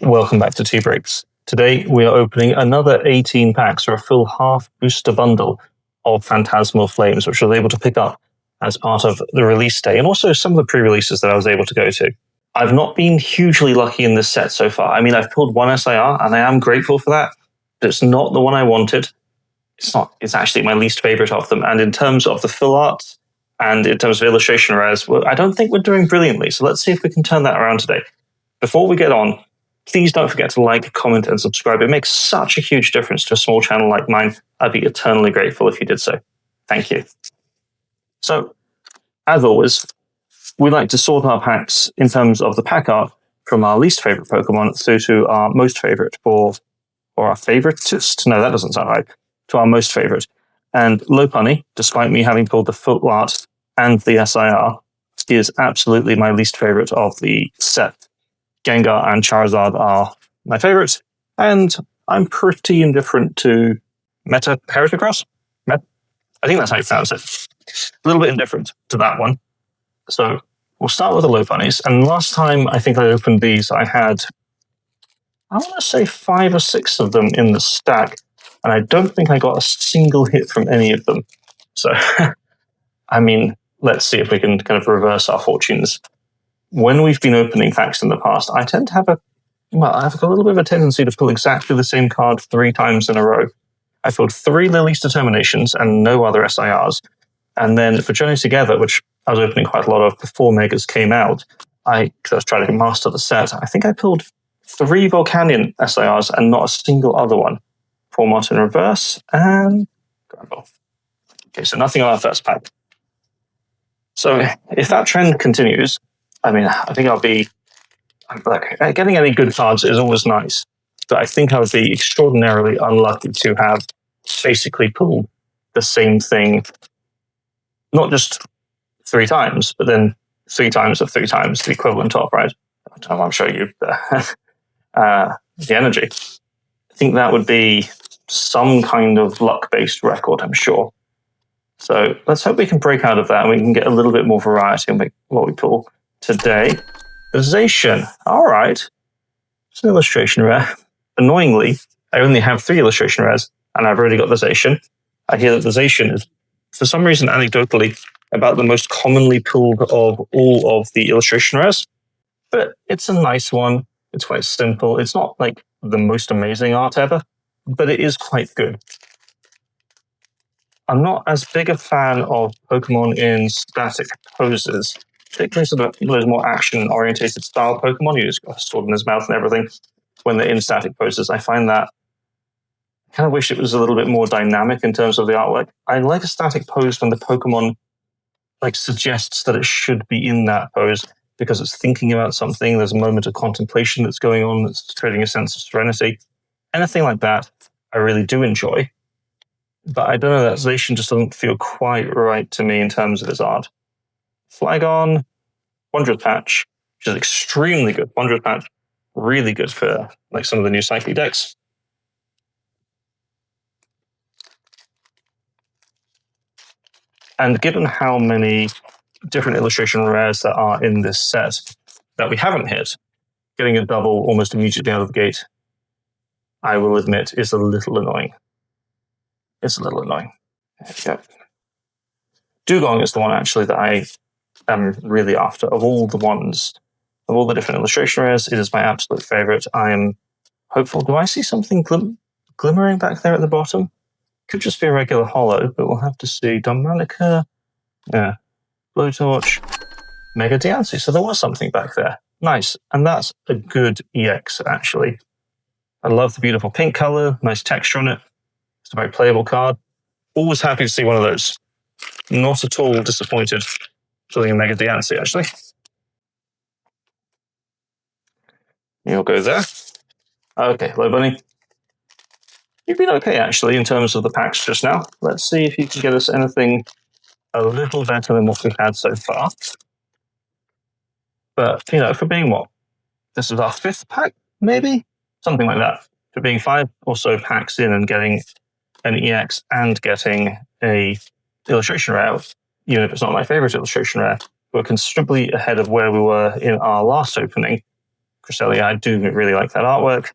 Welcome back to Tea Breaks. Today we are opening another 18 packs or a full half booster bundle of Phantasmal Flames, which I was able to pick up as part of the release day, and also some of the pre-releases that I was able to go to. I've not been hugely lucky in this set so far. I mean, I've pulled one SIR, and I am grateful for that, but it's not the one I wanted. It's actually my least favorite of them. And in terms of the full arts and in terms of illustration rares, well, I don't think we're doing brilliantly. So let's see if we can turn that around today. Before we get on, please don't forget to like, comment, and subscribe. It makes such a huge difference to a small channel like mine. I'd be eternally grateful if you did so. Thank you. So, as always, we like to sort our packs in terms of the pack art from our least favorite Pokemon through to our most favorite, or our favoritist. No, that doesn't sound right. To our most favorite. And Lopunny, despite me having pulled the full art and the SIR, is absolutely my least favorite of the set. Gengar and Charizard are my favorites, and I'm pretty indifferent to Heracross? I think that's how you pronounce it. A little bit indifferent to that one. So we'll start with the Lopunnies, and last time I think I opened these, I had, I want to say 5 or 6 of them in the stack, and I don't think I got a single hit from any of them. So, I mean, let's see if we can kind of reverse our fortunes. When we've been opening packs in the past, I tend to have I've got a little bit of a tendency to pull exactly the same card 3 times in a row. I pulled 3 Lily's Determinations and no other SIRs. And then for Journey Together, which I was opening quite a lot of before Megas came out, because I was trying to master the set, I think I pulled 3 Volcanion SIRs and not a single other one. Format in reverse, and Granbull. Okay, so nothing on our first pack. So if that trend continues, I mean, I think getting any good cards is always nice, but I think I would be extraordinarily unlucky to have basically pulled the same thing, not just 3 times, but then 3 times of 3 times the equivalent of, right? I don't know, I'm showing you the energy. I think that would be some kind of luck-based record, I'm sure. So let's hope we can break out of that and we can get a little bit more variety in what we pull today. The Zacian. All right. It's an illustration rare. Annoyingly, I only have 3 illustration rares, and I've already got the Zacian. I hear that the Zacian is, for some reason, anecdotally, about the most commonly pulled of all of the illustration rares. But it's a nice one. It's quite simple. It's not like the most amazing art ever, but it is quite good. I'm not as big a fan of Pokemon in static poses, particularly sort of those more action-orientated style Pokemon. You just got a sword in his mouth and everything when they're in static poses. I find that I kind of wish it was a little bit more dynamic in terms of the artwork. I like a static pose when the Pokemon suggests that it should be in that pose because it's thinking about something. There's a moment of contemplation that's going on that's creating a sense of serenity. Anything like that, I really do enjoy. But I don't know, that Zacian just doesn't feel quite right to me in terms of its art. Flygon, 100th patch, which is extremely good. 100th patch, really good for some of the new Psychic decks. And given how many different illustration rares that are in this set that we haven't hit, getting a double almost immediately out of the gate, I will admit, is a little annoying. It's a little annoying. There we go. Dugong is the one, actually, that I am really after. Of all the different illustration rares, it is my absolute favorite. I am hopeful. Do I see something glimmering back there at the bottom? Could just be a regular holo, but we'll have to see. Dominica, yeah, Blowtorch, Mega Diancie. So there was something back there. Nice. And that's a good EX, actually. I love the beautiful pink color, nice texture on it. It's a very playable card. Always happy to see one of those. Not at all disappointed pulling a Mega Diancie, actually. You'll go there. Okay, hello, Bunny. You've been okay, actually, in terms of the packs just now. Let's see if you can get us anything a little better than what we've had so far. But, for being what? This is our 5th pack, maybe? Something like that. For being 5 or so packs in and getting an EX and getting a illustration rare, even if it's not my favorite illustration rare, We're considerably ahead of where we were in our last opening. Cresselia, I do really like that artwork.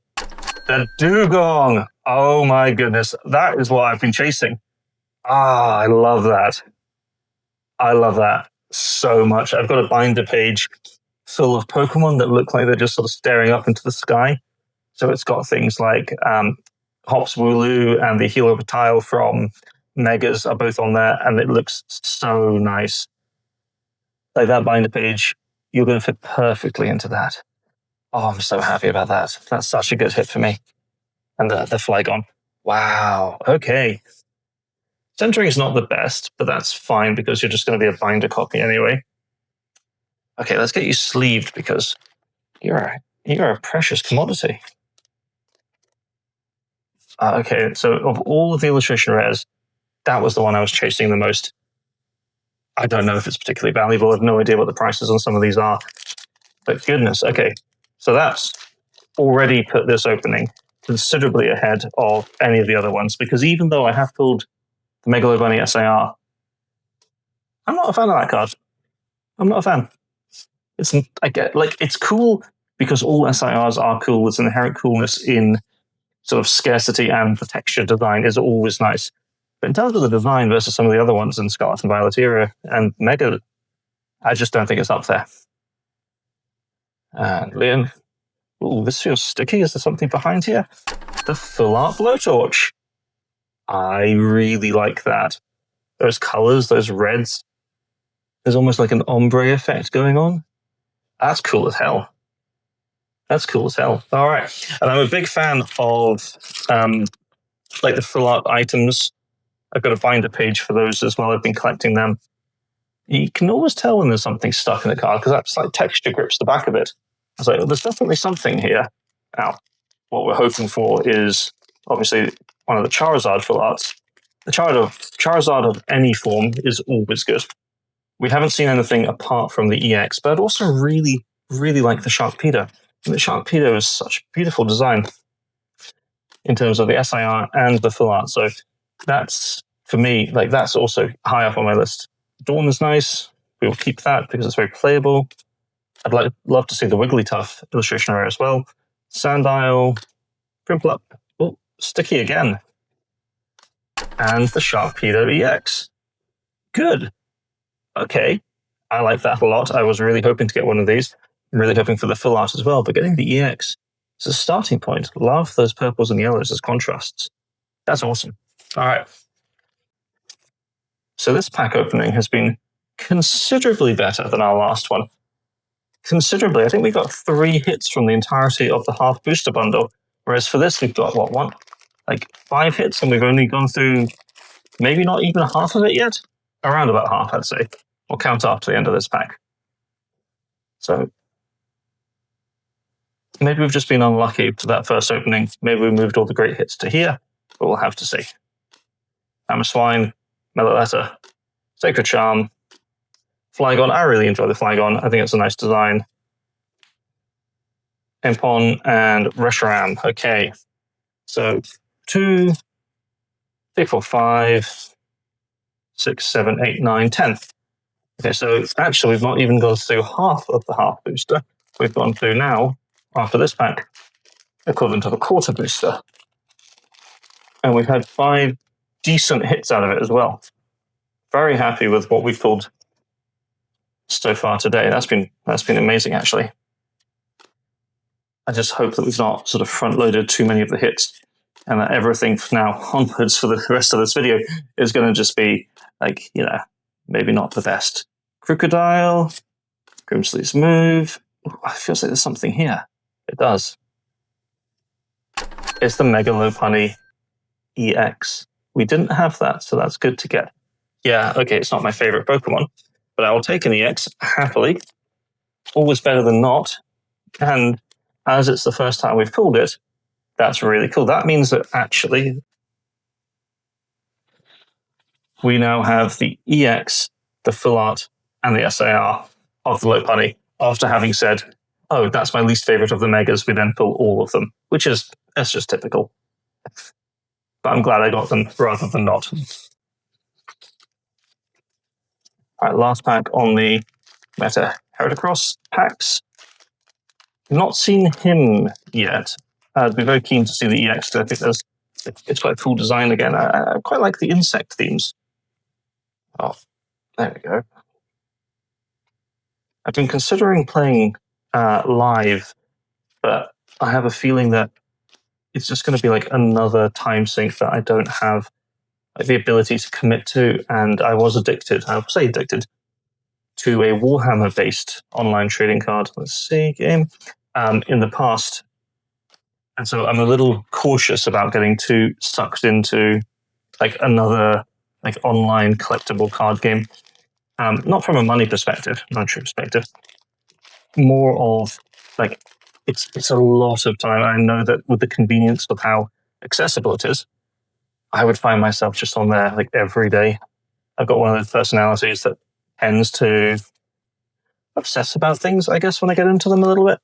The dugong! Oh my goodness, that is what I've been chasing. Ah, I love that. I love that so much. I've got a binder page full of Pokemon that look like they're just sort of staring up into the sky. So it's got things like Hops Wooloo and the Helopatile from Megas are both on there, and it looks so nice. Like that binder page, you're going to fit perfectly into that. Oh, I'm so happy about that. That's such a good hit for me. And the Flygon. Wow. Okay. Centering is not the best, but that's fine because you're just going to be a binder copy anyway. Okay, let's get you sleeved because you're a precious commodity. Okay, so of all of the illustration rares, that was the one I was chasing the most. I don't know if it's particularly valuable. I have no idea what the prices on some of these are. But goodness, okay. So that's already put this opening considerably ahead of any of the other ones, because even though I have pulled the Megalo Bunny SAR, I'm not a fan of that card. I'm not a fan. It's cool because all SIRs are cool. There's an inherent coolness in sort of scarcity, and the texture design is always nice. But in terms of the design versus some of the other ones in Scarlet and Violet era and Mega, I just don't think it's up there. And Liam, ooh, this feels sticky. Is there something behind here? The Full Art Blowtorch. I really like that. Those colors, those reds. There's almost like an ombre effect going on. That's cool as hell. That's cool as hell. All right. And I'm a big fan of like the full art items. I've got a binder page for those as well. I've been collecting them. You can always tell when there's something stuck in the card because that's like texture grips the back of it. I was like, well, there's definitely something here. Now, what we're hoping for is obviously one of the Charizard full arts. The Charizard of any form is always good. We haven't seen anything apart from the EX, but I'd also really, really like the Sharpedo. And the Sharpedo is such a beautiful design in terms of the SIR and the full art. So that's, for me, like that's also high up on my list. Dawn is nice. We will keep that because it's very playable. I'd love to see the Wigglytuff illustration rare as well. Sandile, Primplup, oh, Sticky again. And the Sharpedo EX. Good. Okay. I like that a lot. I was really hoping to get one of these. I'm really hoping for the full art as well, but getting the EX is a starting point. Love those purples and yellows as contrasts. That's awesome. All right. So this pack opening has been considerably better than our last one. Considerably. I think we got 3 hits from the entirety of the half booster bundle, whereas for this we've got, what, like 5 hits, and we've only gone through maybe not even half of it yet? Around about half, I'd say. We'll count up to the end of this pack. So maybe we've just been unlucky to that first opening. Maybe we moved all the great hits to here, but we'll have to see. Hammerswine, Meloletta, Sacred Charm, Flygon. I really enjoy the Flygon. I think it's a nice design. Impon and Reshiram. Okay. So 2, 3, 4, 5, 6, 7, 8, 9, 10. Okay, so actually we've not even gone through half of the half booster. We've gone through now, after this pack, equivalent to the quarter booster. And we've had 5 decent hits out of it as well. Very happy with what we've pulled so far today. That's been amazing, actually. I just hope that we've not sort of front-loaded too many of the hits and that everything from now onwards for the rest of this video is going to just be, like, you know, maybe not the best. Crocodile, Grimsley's Move. Ooh, it feels like there's something here. It does. It's the Mega Lopunny EX. We didn't have that, so that's good to get. Yeah, okay, it's not my favorite Pokemon, but I will take an EX happily. Always better than not. And as it's the first time we've pulled it, that's really cool. That means that actually we now have the EX, the full art, and the SAR of the Lopunny. After having said, oh, that's my least favorite of the Megas, we then pull all of them, that's just typical. But I'm glad I got them rather than not. All right, last pack on the Meta Heracross packs. Not seen him yet. I'd be very keen to see the EX. I think it's quite a cool design again. I quite like the insect themes. Oh, there we go. I've been considering playing live, but I have a feeling that it's just going to be like another time sink that I don't have like, the ability to commit to. And I was addicted, I'll say addicted, to a Warhammer-based online trading card, let's see, game, in the past. And so I'm a little cautious about getting too sucked into like another like online collectible card game. Not from a monetary perspective, more of like it's a lot of time. I know that with the convenience of how accessible it is, I would find myself just on there like every day. I've got one of those personalities that tends to obsess about things, I guess, when I get into them a little bit.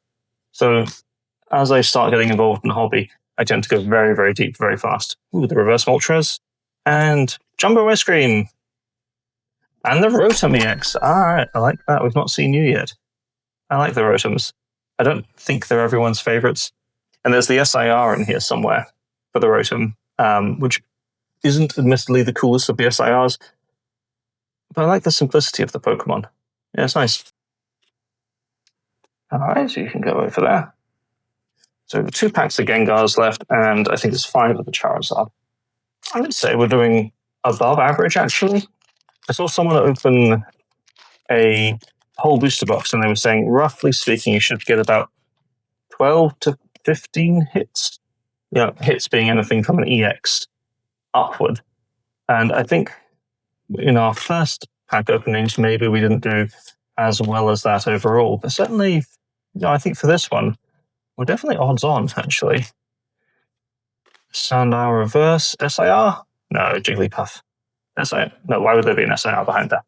So as I start getting involved in the hobby, I tend to go very, very deep, very fast. Ooh, the reverse Moltres and Jumbo Ice Cream and the Rotom EX. All right, I like that. We've not seen you yet. I like the Rotoms. I don't think they're everyone's favorites. And there's the SIR in here somewhere for the Rotom, which isn't admittedly the coolest of the SIRs, but I like the simplicity of the Pokemon. Yeah, it's nice. All right, so you can go over there. So 2 packs of Gengars left, and I think there's 5 of the Charizard. I would say we're doing above average, actually. I saw someone open a whole booster box, and they were saying, roughly speaking, you should get about 12 to 15 hits. You know, hits being anything from an EX upward. And I think in our first pack openings, maybe we didn't do as well as that overall. But certainly, you know, I think for this one, we're definitely odds on, actually. Sandile Reverse, SIR? No, Jigglypuff. SIR. No, why would there be an SIR behind that?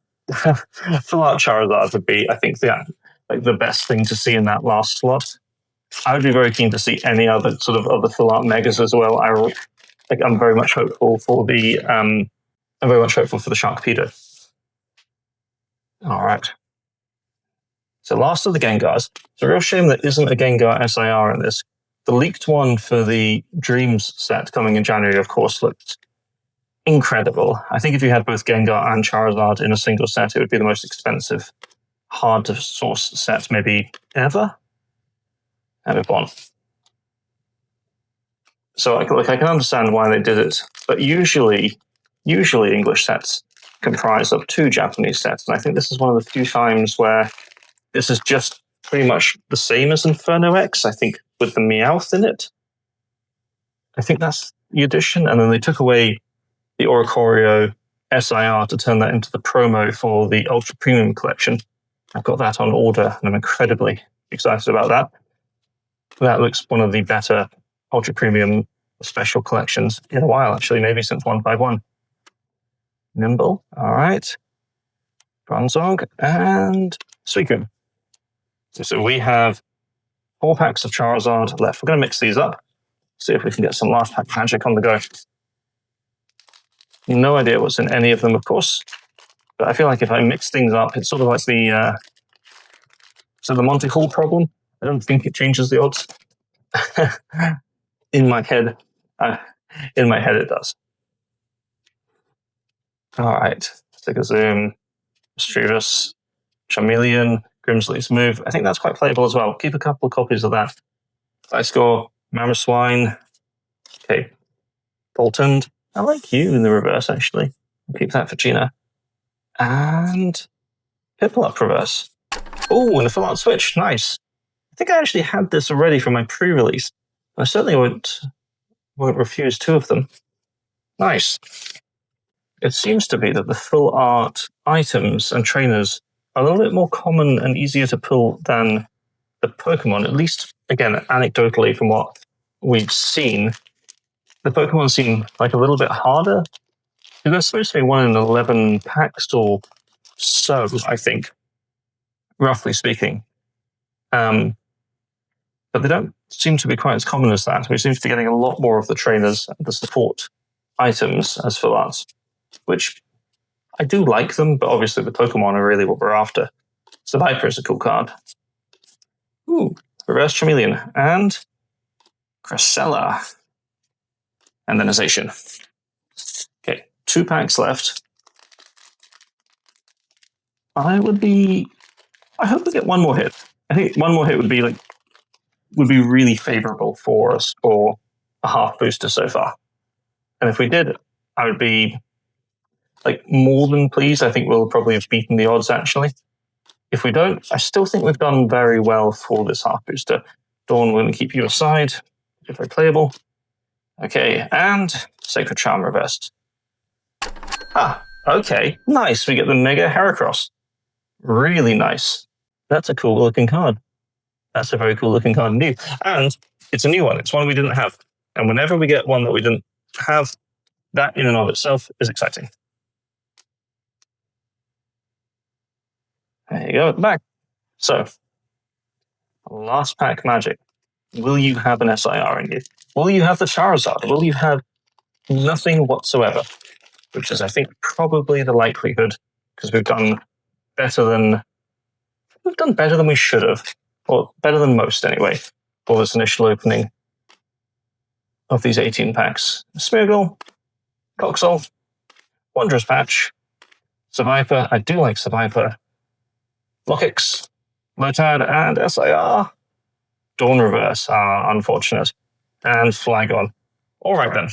Full Art Charizard would be, I think, the best thing to see in that last slot. I would be very keen to see any other sort of other Full Art Megas as well. I'm very much hopeful for the Sharkpedo. All right. So last of the Gengars. It's a real shame there isn't a Gengar SIR in this. The leaked one for the Dreams set coming in January, of course, looked incredible. I think if you had both Gengar and Charizard in a single set, it would be the most expensive, hard to source set maybe ever. And move on. So I can understand why they did it, but usually English sets comprise of 2 Japanese sets, and I think this is one of the few times where this is just pretty much the same as Inferno X, I think, with the Meowth in it. I think that's the addition, and then they took away the Oricorio SIR to turn that into the promo for the Ultra Premium collection. I've got that on order, and I'm incredibly excited about that. That looks one of the better Ultra Premium special collections in a while, actually, maybe since 151. Nimble, all right. Bronzong, and Suicune. So we have 4 packs of Charizard left. We're going to mix these up, see if we can get some last pack magic on the go. No idea what's in any of them, of course, but I feel like if I mix things up, it's sort of like the Monty Hall problem. I don't think it changes the odds. In my head, it does. All right, let's take a zoom. Mischievous, Charmeleon, Grimsley's move. I think that's quite playable as well. Keep a couple of copies of that. I score Mamoswine. Okay, Boltund. I like you in the reverse, actually. I'll keep that for Gina. And Piplup reverse. Oh, and a full art switch. Nice. I think I actually had this already from my pre-release. I certainly won't refuse 2 of them. Nice. It seems to be that the full art items and trainers are a little bit more common and easier to pull than the Pokemon, at least, again, anecdotally from what we've seen. The Pokemon seem like a little bit harder. There's supposed to be 1 in 11 packs or so, I think, roughly speaking. But they don't seem to be quite as common as that. We seem to be getting a lot more of the trainers and the support items as full arts, which I do like them, but obviously the Pokemon are really what we're after. Survivor is a cool card. Ooh, Reverse Chameleon and Cressella. And then a Zacian. Okay, 2 packs left. I hope we get one more hit. I think one more hit would be really favorable for us for a half booster so far. And if we did, I would be more than pleased. I think we'll probably have beaten the odds actually. If we don't, I still think we've done very well for this half booster. Dawn, we're going to keep you aside. If they're playable. Okay, and Sacred Charm reversed. Ah, okay, nice. We get the Mega Heracross. Really nice. That's a cool looking card. That's a very cool looking card indeed. And it's a new one. It's one we didn't have. And whenever we get one that we didn't have, that in and of itself is exciting. There you go at the back. So, last pack magic. Will you have an SIR in you? Will you have the Charizard? Will you have nothing whatsoever? Which is, I think, probably the likelihood, because we've done better than we should have, or better than most anyway, for this initial opening of these 18 packs. Smeargle, Coxel, Wondrous Patch, Survivor. I do like Survivor. Lockix, Lotad, and SIR. Dawn Reverse are unfortunate. And Flygon. All right then.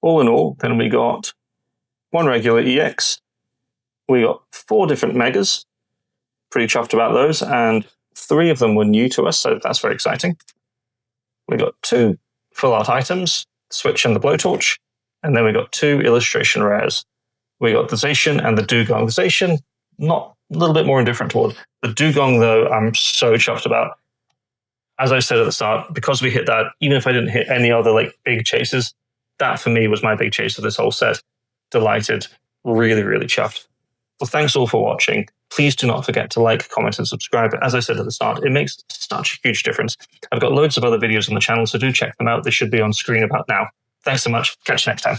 All in all, then we got 1 regular EX. We got 4 different Megas. Pretty chuffed about those. And 3 of them were new to us, so that's very exciting. We got 2 full art items, Switch and the Blowtorch. And then we got 2 illustration rares. We got the Zacian and the Dugong. The Zacian, not a little bit more indifferent toward. The Dugong, though, I'm so chuffed about. As I said at the start, because we hit that, even if I didn't hit any other big chases, that for me was my big chase of this whole set. Delighted, really, really chuffed. Well, thanks all for watching. Please do not forget to like, comment, and subscribe. As I said at the start, it makes such a huge difference. I've got loads of other videos on the channel, so do check them out. They should be on screen about now. Thanks so much. Catch you next time.